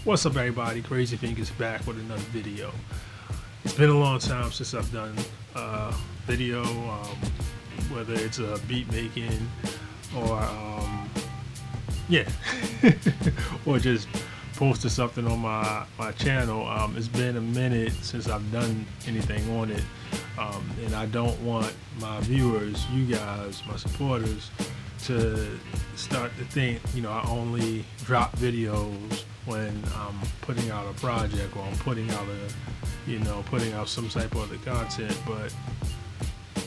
What's up, everybody? Crazy Fingers back with another video. It's been a long time since I've done a video, whether it's a beat making or or just posted something on my channel. It's been a minute since I've done anything on it, and I don't want my viewers, you guys, my supporters, to start to think, I only drop videos when I'm putting out a project or I'm putting out some type of other content. But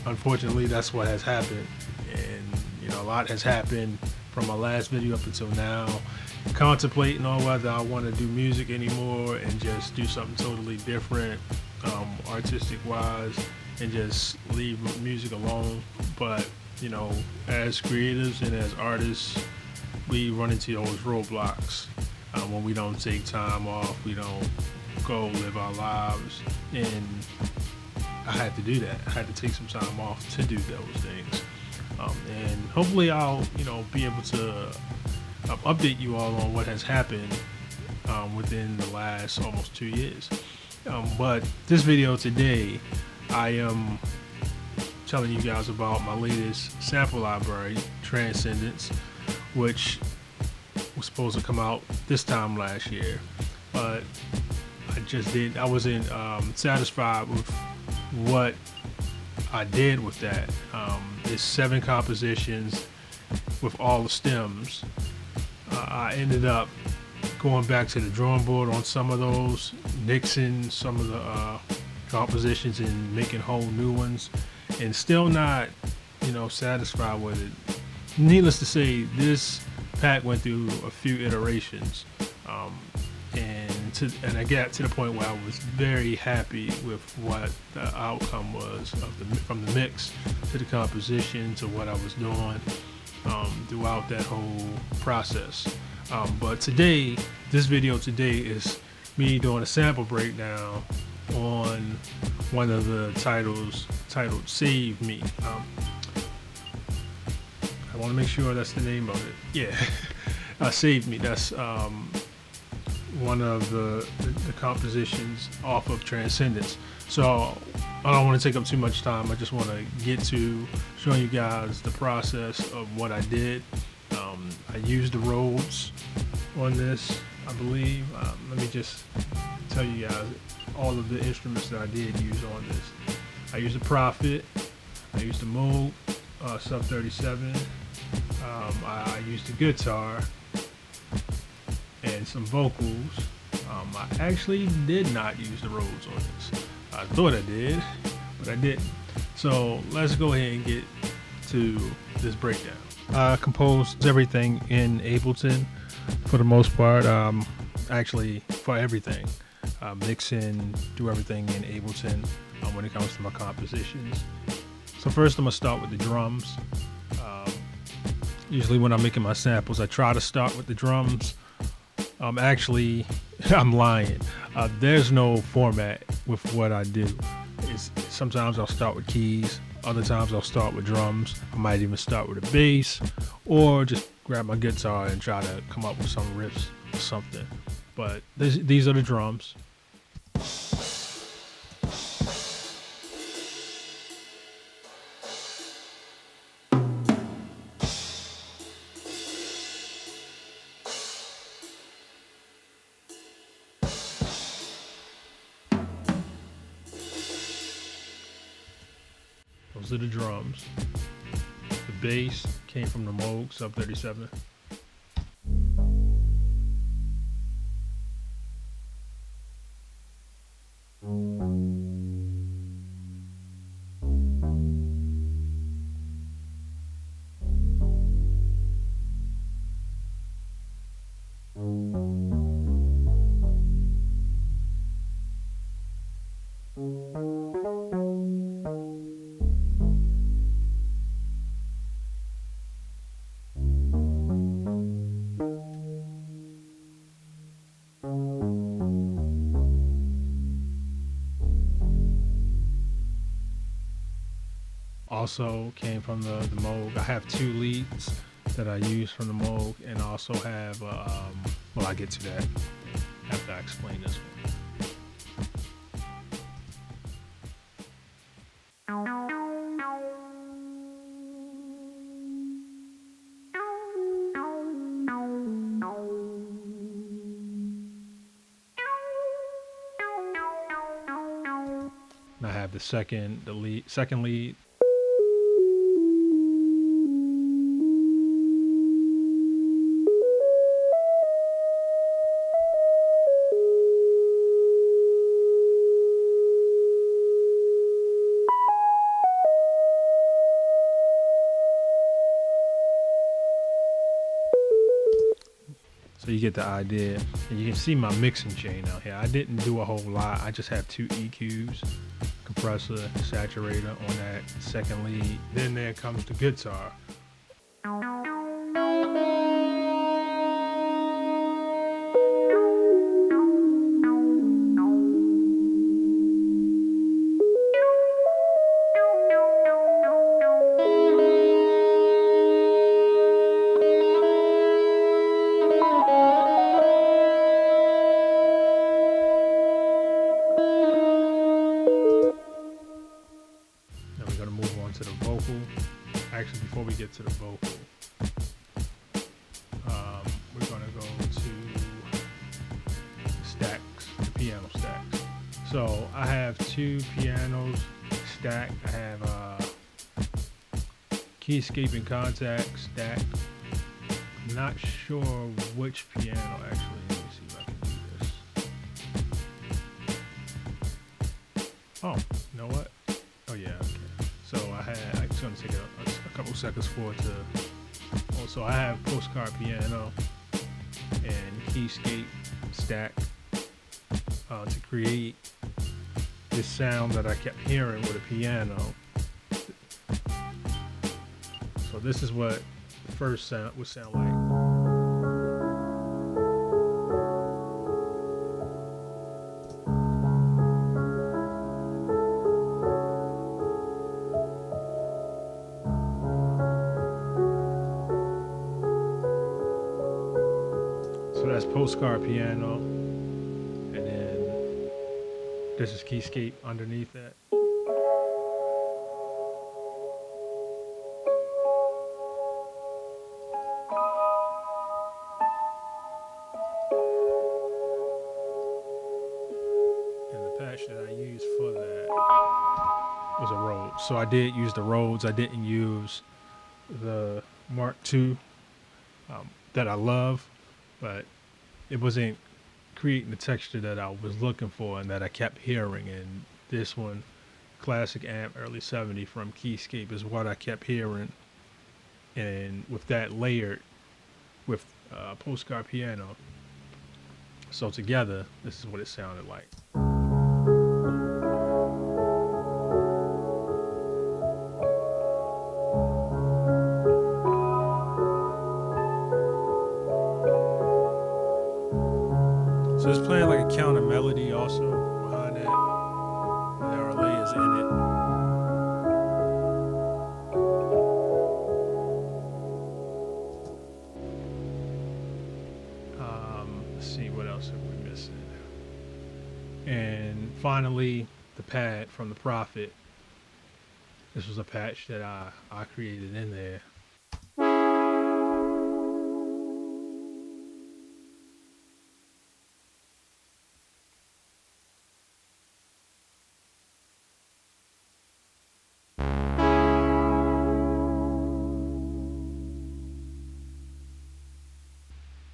unfortunately, that's what has happened, and a lot has happened from my last video up until now. Contemplating on whether I want to do music anymore and just do something totally different, artistic wise, and just leave music alone. But as creatives and as artists, we run into those roadblocks when we don't take time off, we don't go live our lives, and I had to do that. I had to take some time off to do those things, and hopefully I'll be able to update you all on what has happened within the last almost 2 years. But this video today, I am telling you guys about my latest sample library, Transcendence, which was supposed to come out this time last year, but I wasn't satisfied with what I did with that. It's 7 compositions with all the stems. I ended up going back to the drawing board on some of those, nixing some of the compositions and making whole new ones, and still not satisfied with it. Needless to say, this pack went through a few iterations, and I got to the point where I was very happy with what the outcome was from the mix to the composition to what I was doing throughout that whole process. But today, this video today is me doing a sample breakdown on one of the titles titled "Save Me." I want to make sure that's the name of it. Yeah, "Save Me." That's one of the compositions off of Transcendence. So I don't want to take up too much time. I just want to get to showing you guys the process of what I did. I used the Rhodes on this, I believe. Let me just tell you guys all of the instruments that I did use on this. I used the Prophet. I used the Moog Sub 37. I used the guitar and some vocals. I actually did not use the Rhodes on this. I thought I did, but I didn't. So let's go ahead and get to this breakdown. I composed everything in Ableton for the most part. Actually, for everything. Mix and do everything in Ableton when it comes to my compositions. So first I'm going to start with the drums. Usually when I'm making my samples, I try to start with the drums. Actually, I'm lying. There's no format with what I do. Sometimes I'll start with keys. Other times I'll start with drums. I might even start with a bass, or just grab my guitar and try to come up with some riffs or something. But these are the drums. Those are the drums. The bass came from the Moog Sub 37. Also came from the Moog. I have two leads that I use from the Moog, and I also have, well, I get to that after I explain this one. And I have the second lead. So you get the idea, and you can see my mixing chain out here. I didn't do a whole lot. I just have two EQs, compressor, saturator on that second lead. Then there comes the guitar. Now we're gonna move on to the vocal. Actually, before we get to the vocal, we're gonna go to stacks, the piano stacks. So I have two pianos stacked. I have keyscape and contact stacked. I'm not sure which piano actually. Let me see if I can do this. Oh, you know what? Oh yeah, okay. So it's gonna take a couple seconds for it to. Oh, so I have postcard piano and keyscape stacked to create this sound that I kept hearing with a piano. So this is what the first sound would sound like. So that's postcard piano, and then this is keyscape underneath that. And the patch that I used for that was a Rhodes. So I did use the Rhodes. I didn't use the Mark II that I love, but it wasn't creating the texture that I was looking for and that I kept hearing. And this one, classic amp, early 70 from Keyscape, is what I kept hearing. And with that layered with postcard piano, so together, this is what it sounded like. So it's playing like a counter melody also behind that. And there are layers in it. Let's see, what else are we missing? And finally, the pad from the Prophet. This was a patch that I created in there.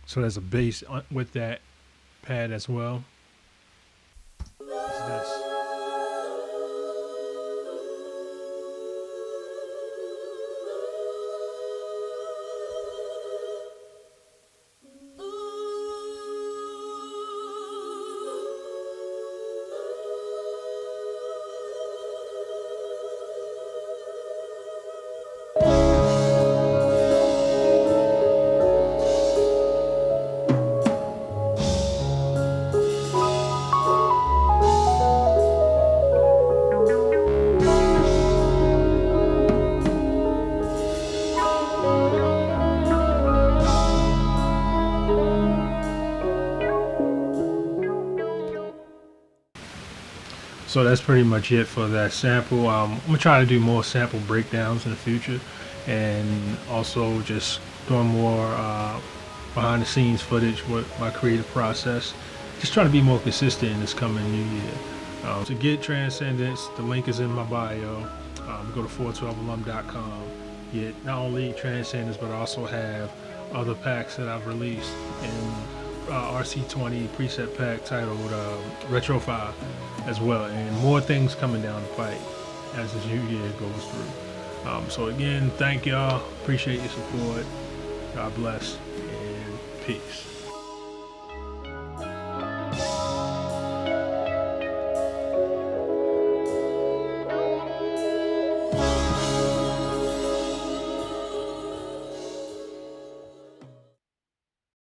So there's a bass with that pad as well. It's this. So that's pretty much it for that sample. I'm gonna try to do more sample breakdowns in the future, and also just doing more behind the scenes footage with my creative process. Just trying to be more consistent in this coming new year. To get Transcendence, the link is in my bio. Go to 412alum.com. Get not only Transcendence, but I also have other packs that I've released in RC20 preset pack titled Retro 5 as well, and more things coming down the pipe as this new year goes through. So again, thank y'all. Appreciate your support. God bless and peace.